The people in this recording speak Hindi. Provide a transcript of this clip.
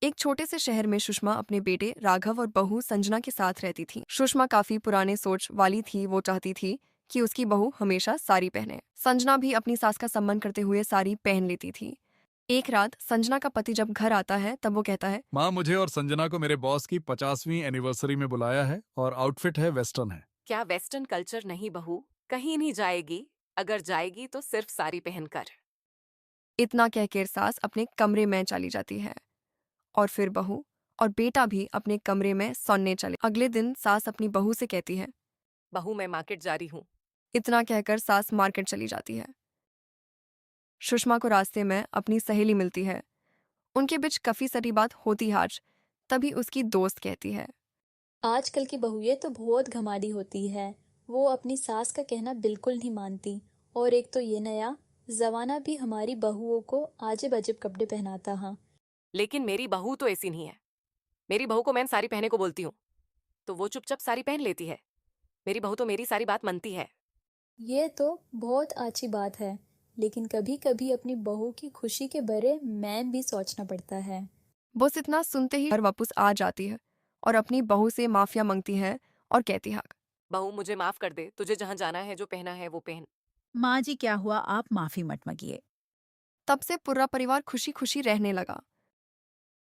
एक छोटे से शहर में सुषमा अपने बेटे राघव और बहू संजना के साथ रहती थी। सुषमा काफी पुराने सोच वाली थी। वो चाहती थी कि उसकी बहू हमेशा साड़ी पहने। संजना भी अपनी सास का सम्मान करते हुए साड़ी पहन लेती थी। एक रात संजना का पति जब घर आता है तब वो कहता है, माँ, मुझे और संजना को मेरे बॉस की 50वीं एनिवर्सरी में बुलाया है और आउटफिट है वेस्टर्न है। क्या वेस्टर्न कल्चर नहीं बहू? कहीं नहीं जाएगी। अगर जाएगी तो सिर्फ साड़ी पहनकर। इतना कहकर सास अपने कमरे में चली जाती है और फिर बहू और बेटा भी अपने कमरे में सोने चले। अगले दिन सास अपनी बहू से कहती है। बहू, मैं मार्केट जा रही हूँ। इतना कहकर सास मार्केट चली जाती है। सुषमा को रास्ते में अपनी सहेली मिलती है। उनके बीच काफी सारी बात होती है। आज तभी उसकी दोस्त कहती है, आजकल की बहुएं तो बहुत घमाड़ी होती है। वो अपनी सास का कहना बिल्कुल नहीं मानती। और एक तो ये नया जमाना भी हमारी बहुओं को अजीब अजीब कपड़े पहनाता। हाँ, लेकिन मेरी बहू तो ऐसी नहीं है। मेरी बहू को मैं साड़ी पहनने को बोलती हूँ तो वो चुपचाप साड़ी पहन लेती है। मेरी बहू तो मेरी सारी बात मानती है। ये तो बहुत अच्छी बात है, लेकिन कभी कभी अपनी बहू की खुशी के बारे में भी सोचना पड़ता है। बस इतना सुनते ही घर वापस आ जाती है और अपनी बहू से माफिया मांगती है और कहती है, बहू, मुझे माफ कर दे। तुझे जहाँ जाना है, जो पहना है वो पहन। माँ जी, क्या हुआ? आप माफी मत मांगिए। तब से पूरा परिवार खुशी खुशी रहने लगा।